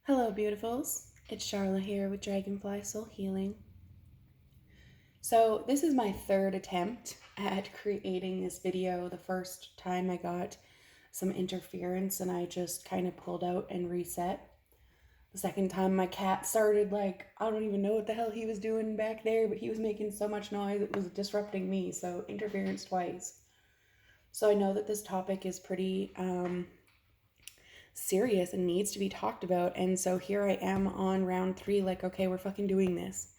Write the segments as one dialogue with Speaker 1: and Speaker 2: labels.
Speaker 1: Hello, beautifuls. It's Charla here with Dragonfly Soul Healing. So this is my third attempt at creating this video. The first time I got some interference and I just kind of pulled out and reset. The second time my cat started I don't even know what the hell he was doing back there, but he was making so much noise it was disrupting me, so interference twice. So I know that this topic is pretty serious and needs to be talked about, and so here I am on round 3, okay, we're fucking doing this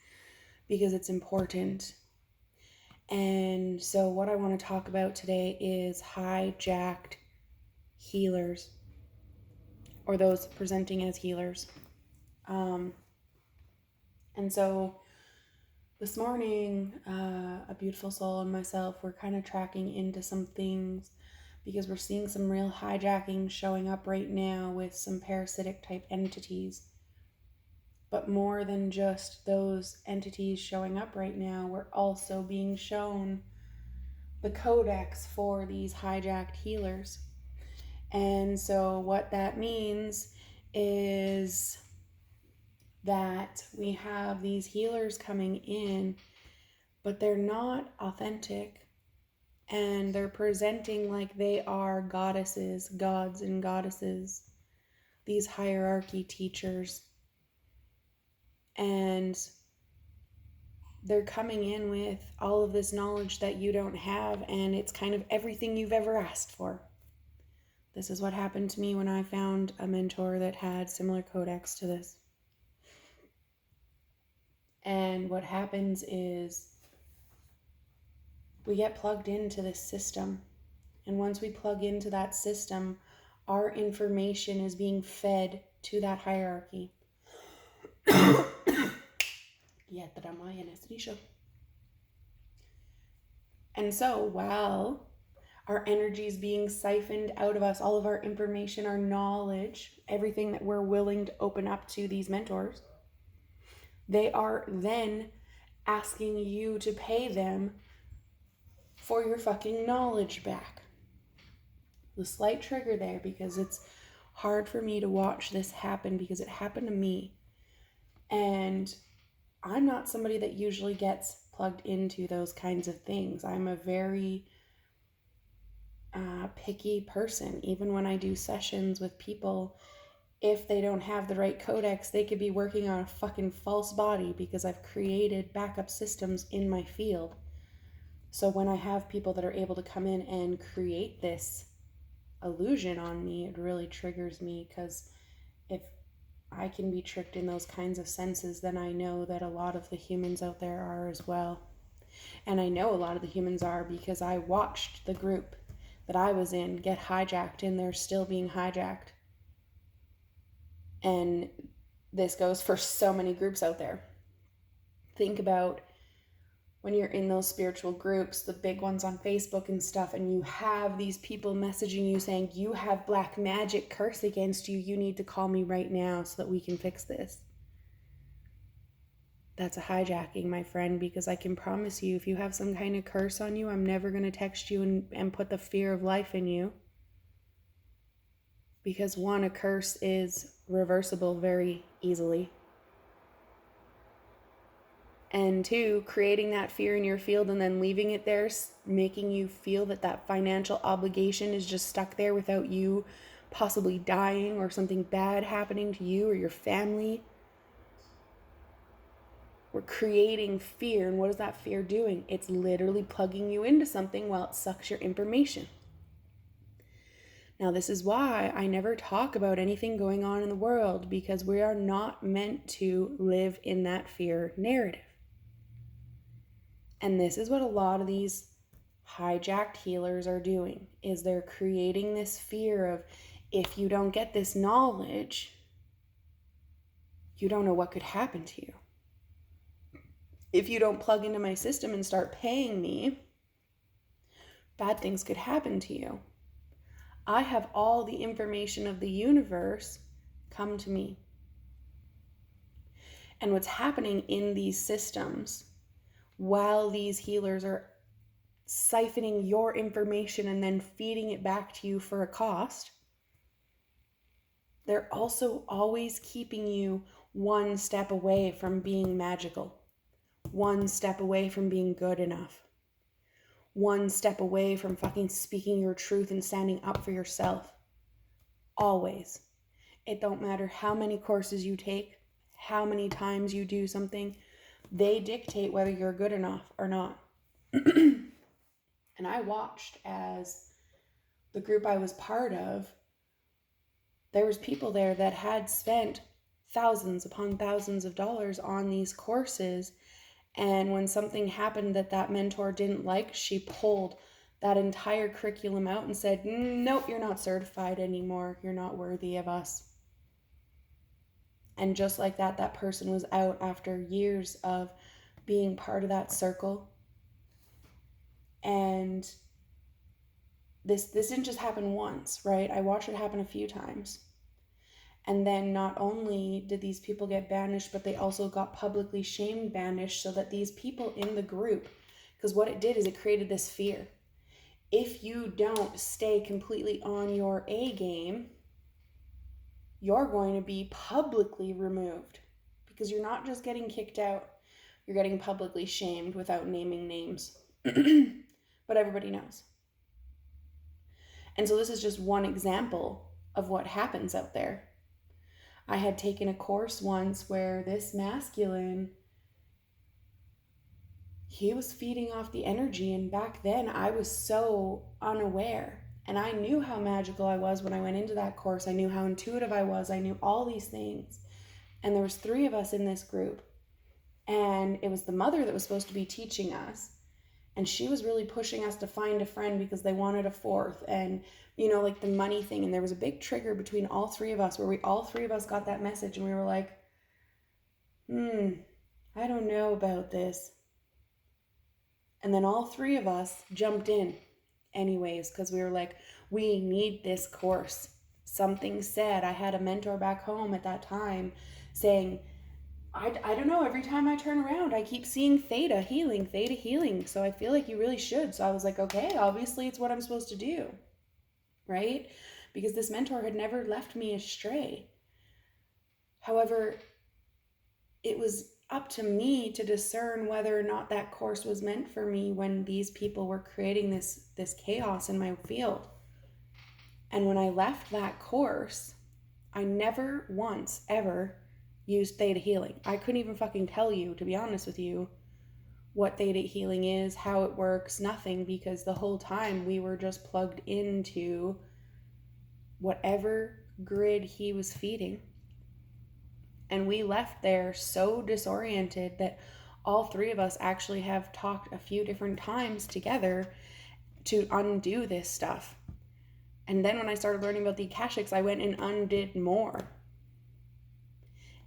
Speaker 1: because it's important. And so what I want to talk about today is hijacked healers, or those presenting as healers. And so this morning, a beautiful soul and myself, we're kind of tracking into some things because we're seeing some real hijacking showing up right now with some parasitic type entities. But more than just those entities showing up right now, we're also being shown the codex for these hijacked healers. And so what that means is that we have these healers coming in, but they're not authentic. And they're presenting like they are goddesses, gods and goddesses, these hierarchy teachers. And they're coming in with all of this knowledge that you don't have, and it's kind of everything you've ever asked for. This is what happened to me when I found a mentor that had similar codex to this. And what happens is we get plugged into this system. And once we plug into that system, our information is being fed to that hierarchy. And so while our energy is being siphoned out of us, all of our information, our knowledge, everything that we're willing to open up to these mentors, they are then asking you to pay them for your fucking knowledge back. The slight trigger there, because it's hard for me to watch this happen because it happened to me. And I'm not somebody that usually gets plugged into those kinds of things. I'm a very picky person. Even when I do sessions with people, if they don't have the right codex, they could be working on a fucking false body because I've created backup systems in my field. So when I have people that are able to come in and create this illusion on me, it really triggers me, because if I can be tricked in those kinds of senses, then I know that a lot of the humans out there are as well. And I know a lot of the humans are because I watched the group that I was in get hijacked, and they're still being hijacked. And this goes for so many groups out there. Think about when you're in those spiritual groups, the big ones on Facebook and stuff, and you have these people messaging you saying, you have black magic curse against you, you need to call me right now so that we can fix this. That's a hijacking, my friend, because I can promise you, if you have some kind of curse on you, I'm never going to text you and put the fear of life in you. Because one, a curse is reversible very easily. And two, creating that fear in your field and then leaving it there, making you feel that financial obligation is just stuck there without you possibly dying or something bad happening to you or your family. We're creating fear, and what is that fear doing? It's literally plugging you into something while it sucks your information. Now, this is why I never talk about anything going on in the world, because we are not meant to live in that fear narrative. And this is what a lot of these hijacked healers are doing, is they're creating this fear of, if you don't get this knowledge, you don't know what could happen to you. If you don't plug into my system and start paying me, bad things could happen to you. I have all the information of the universe come to me. And what's happening in these systems, while these healers are siphoning your information and then feeding it back to you for a cost, they're also always keeping you one step away from being magical, one step away from being good enough, one step away from fucking speaking your truth and standing up for yourself. Always. It don't matter how many courses you take, how many times you do something, they dictate whether you're good enough or not. And I watched as the group I was part of, there was people there that had spent thousands upon thousands of dollars on these courses, and when something happened that mentor didn't like, she pulled that entire curriculum out and said, nope, you're not certified anymore, you're not worthy of us. And just like that, that person was out after years of being part of that circle. And this didn't just happen once, right? I watched it happen a few times. And then not only did these people get banished, but they also got publicly shamed, banished, so that these people in the group, because what it did is it created this fear. If you don't stay completely on your A game, you're going to be publicly removed, because you're not just getting kicked out, you're getting publicly shamed without naming names. But everybody knows. And so this is just one example of what happens out there. I had taken a course once where this masculine, he was feeding off the energy, and back then I was so unaware. And I knew how magical I was when I went into that course. I knew how intuitive I was. I knew all these things. And there was 3 of us in this group. And it was the mother that was supposed to be teaching us. And she was really pushing us to find a friend because they wanted a 4th. And, you know, like the money thing. And there was a big trigger between all 3 of us where all 3 of us got that message. And we were like, I don't know about this. And then all 3 of us jumped in anyways, because we were like, we need this course. Something said, I had a mentor back home at that time saying, I don't know, every time I turn around, I keep seeing theta healing. So I feel like you really should. So I was like, okay, obviously it's what I'm supposed to do, right? Because this mentor had never left me astray. However, it was up to me to discern whether or not that course was meant for me when these people were creating this chaos in my field. And when I left that course, I never once ever used theta healing. I couldn't even fucking tell you, to be honest with you, what theta healing is, how it works, nothing, because the whole time we were just plugged into whatever grid he was feeding. And we left there so disoriented that all 3 of us actually have talked a few different times together to undo this stuff. And then when I started learning about the Akashics, I went and undid more.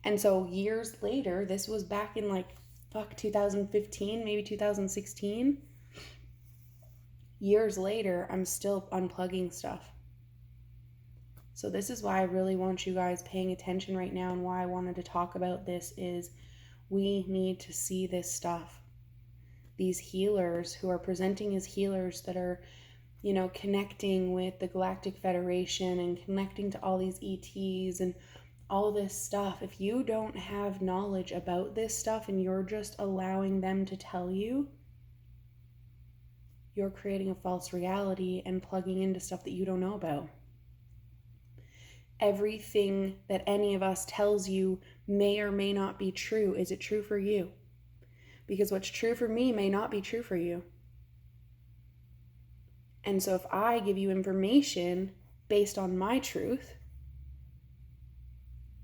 Speaker 1: And so years later, this was back in 2015, maybe 2016. Years later, I'm still unplugging stuff. So this is why I really want you guys paying attention right now, and why I wanted to talk about this is we need to see this stuff. These healers who are presenting as healers that are, you know, connecting with the Galactic Federation and connecting to all these ETs and all this stuff. If you don't have knowledge about this stuff and you're just allowing them to tell you, you're creating a false reality and plugging into stuff that you don't know about. Everything that any of us tells you may or may not be true. Is it true for you? Because what's true for me may not be true for you. And so if I give you information based on my truth,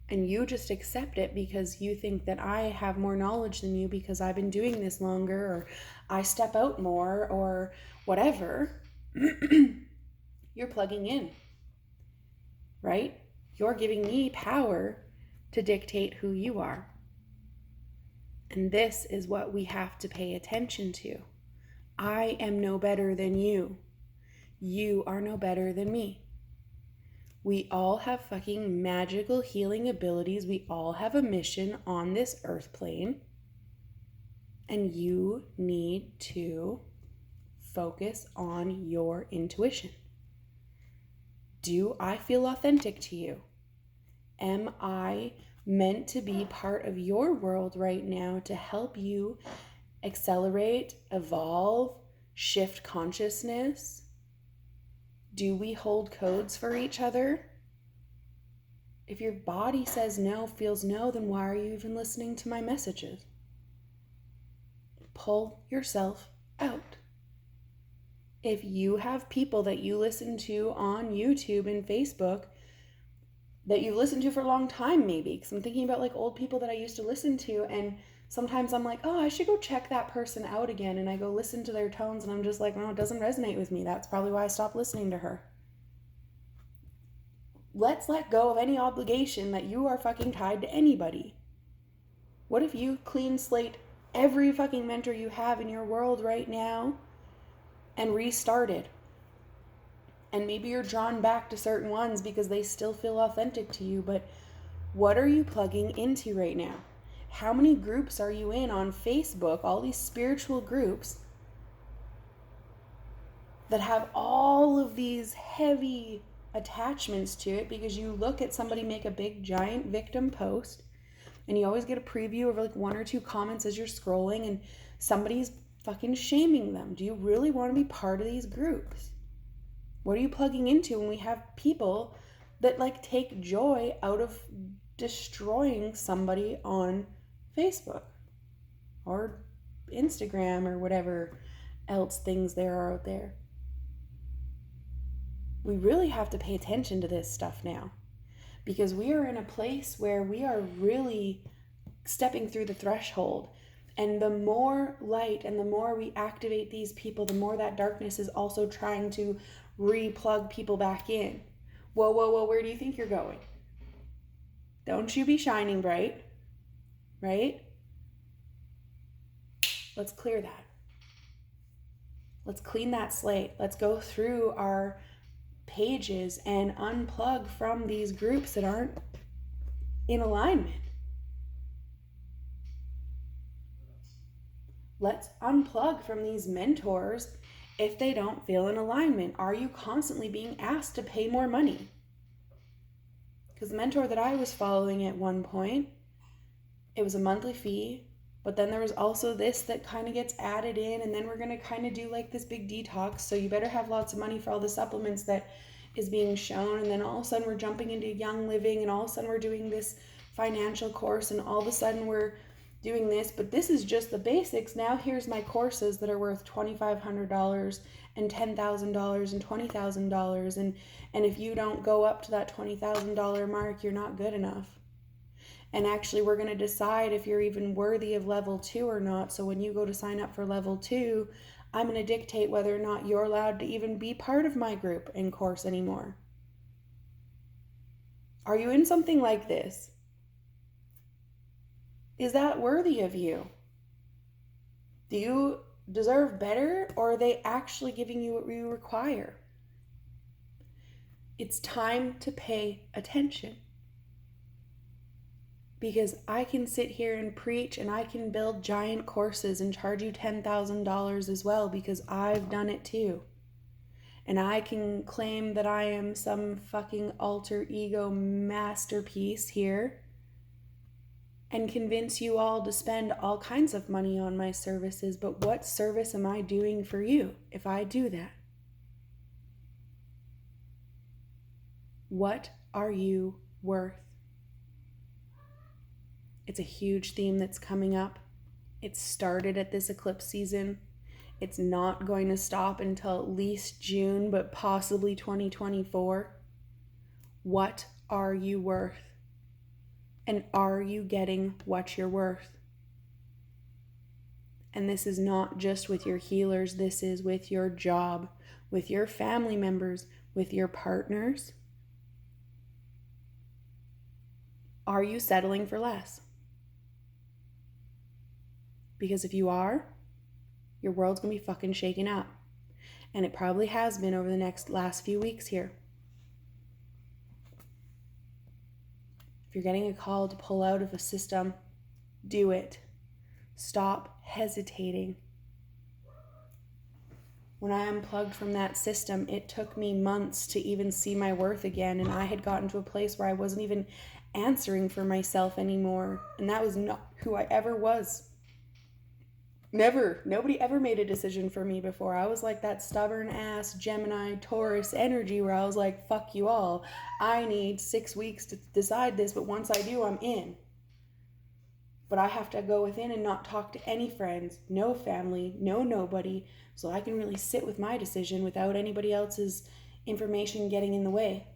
Speaker 1: and you just accept it because you think that I have more knowledge than you because I've been doing this longer, or I step out more, or whatever, you're plugging in, right? You're giving me power to dictate who you are. And this is what we have to pay attention to. I am no better than you. You are no better than me. We all have fucking magical healing abilities. We all have a mission on this earth plane. And you need to focus on your intuition. Do I feel authentic to you? Am I meant to be part of your world right now to help you accelerate, evolve, shift consciousness? Do we hold codes for each other? If your body says no, feels no, then why are you even listening to my messages? Pull yourself out. If you have people that you listen to on YouTube and Facebook that you've listened to for a long time, maybe, because I'm thinking about like old people that I used to listen to, and sometimes I'm like, oh, I should go check that person out again, and I go listen to their tones, and I'm just like, no, it doesn't resonate with me. That's probably why I stopped listening to her. Let's let go of any obligation that you are fucking tied to anybody. What if you clean slate every fucking mentor you have in your world right now and restarted? And maybe you're drawn back to certain ones because they still feel authentic to you, but what are you plugging into right now? How many groups are you in on Facebook, all these spiritual groups that have all of these heavy attachments to it because you look at somebody make a big giant victim post and you always get a preview of like one or two comments as you're scrolling and somebody's fucking shaming them. Do you really want to be part of these groups? What are you plugging into when we have people that like take joy out of destroying somebody on Facebook or Instagram or whatever else things there are out there? We really have to pay attention to this stuff now because we are in a place where we are really stepping through the threshold. And the more light and the more we activate these people, the more that darkness is also trying to re-plug people back in. Whoa, whoa, whoa, where do you think you're going? Don't you be shining bright, right? Let's clear that. Let's clean that slate. Let's go through our pages and unplug from these groups that aren't in alignment. Let's unplug from these mentors if they don't feel in alignment. Are you constantly being asked to pay more money? Because the mentor that I was following at one point, it was a monthly fee, but then there was also this that kind of gets added in, and then we're going to kind of do like this big detox, so you better have lots of money for all the supplements that is being shown, and then all of a sudden we're jumping into Young Living, and all of a sudden we're doing this financial course, and all of a sudden we're doing this, but this is just the basics. Now here's my courses that are worth $2,500 and $10,000 and $20,000, and if you don't go up to that $20,000 mark, you're not good enough. And actually we're going to decide if you're even worthy of level 2 or not. So when you go to sign up for level 2, I'm going to dictate whether or not you're allowed to even be part of my group and course anymore. Are you in something like this? Is that worthy of you? Do you deserve better, or are they actually giving you what you require? It's time to pay attention. Because I can sit here and preach and I can build giant courses and charge you $10,000 as well because I've done it too. And I can claim that I am some fucking alter ego masterpiece here and convince you all to spend all kinds of money on my services, but what service am I doing for you if I do that? What are you worth? It's a huge theme that's coming up. It started at this eclipse season. It's not going to stop until at least June, but possibly 2024. What are you worth? And are you getting what you're worth? And this is not just with your healers. This is with your job, with your family members, with your partners. Are you settling for less? Because if you are, your world's going to be fucking shaken up. And it probably has been over the last few weeks here. If you're getting a call to pull out of a system, do it. Stop hesitating. When I unplugged from that system, it took me months to even see my worth again. And I had gotten to a place where I wasn't even answering for myself anymore. And that was not who I ever was. Never. Nobody ever made a decision for me before. I was like that stubborn ass Gemini Taurus energy where I was like, fuck you all. I need 6 weeks to decide this, but once I do, I'm in. But I have to go within and not talk to any friends, no family, no nobody, so I can really sit with my decision without anybody else's information getting in the way.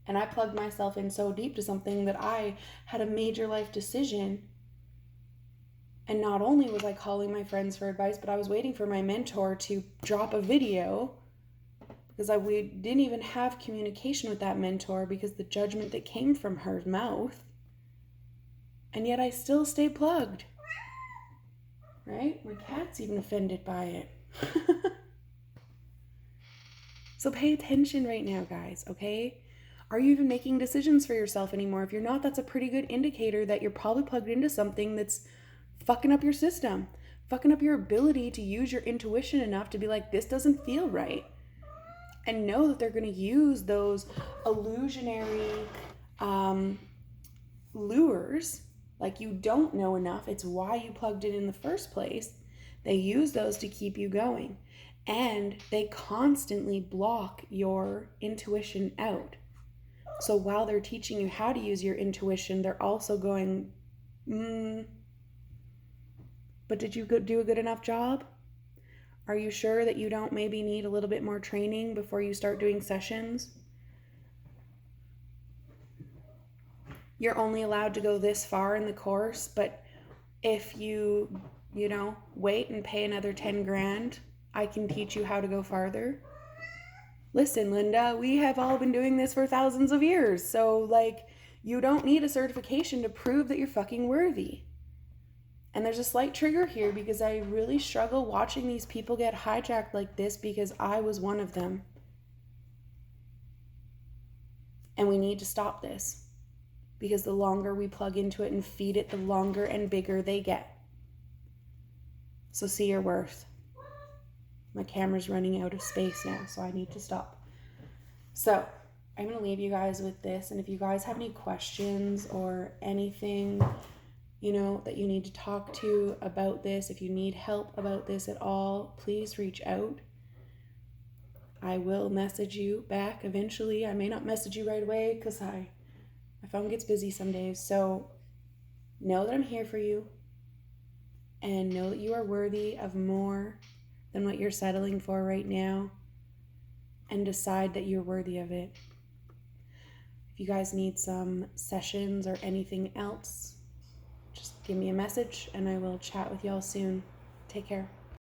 Speaker 1: And I plugged myself in so deep to something that I had a major life decision. And not only was I calling my friends for advice, but I was waiting for my mentor to drop a video, because we didn't even have communication with that mentor because the judgment that came from her mouth. And yet I still stay plugged, right? My cat's even offended by it. So pay attention right now, guys, okay? Are you even making decisions for yourself anymore? If you're not, that's a pretty good indicator that you're probably plugged into something that's fucking up your system, fucking up your ability to use your intuition enough to be like, this doesn't feel right. And know that they're going to use those illusionary lures, like you don't know enough. It's why you plugged in the first place. They use those to keep you going. And they constantly block your intuition out. So while they're teaching you how to use your intuition, they're also going, but did you do a good enough job? Are you sure that you don't maybe need a little bit more training before you start doing sessions? You're only allowed to go this far in the course, but if you wait and pay another 10 grand, I can teach you how to go farther. Listen, Linda, we have all been doing this for thousands of years. So you don't need a certification to prove that you're fucking worthy. And there's a slight trigger here because I really struggle watching these people get hijacked like this because I was one of them. And we need to stop this because the longer we plug into it and feed it, the longer and bigger they get. So see your worth. My camera's running out of space now, so I need to stop. So I'm going to leave you guys with this. And if you guys have any questions or anything, that you need to talk to about this, if you need help about this at all, please reach out. I will message you back eventually. I may not message you right away because my phone gets busy some days. So know that I'm here for you and know that you are worthy of more than what you're settling for right now, and decide that you're worthy of it. If you guys need some sessions or anything else, just give me a message and I will chat with y'all soon. Take care.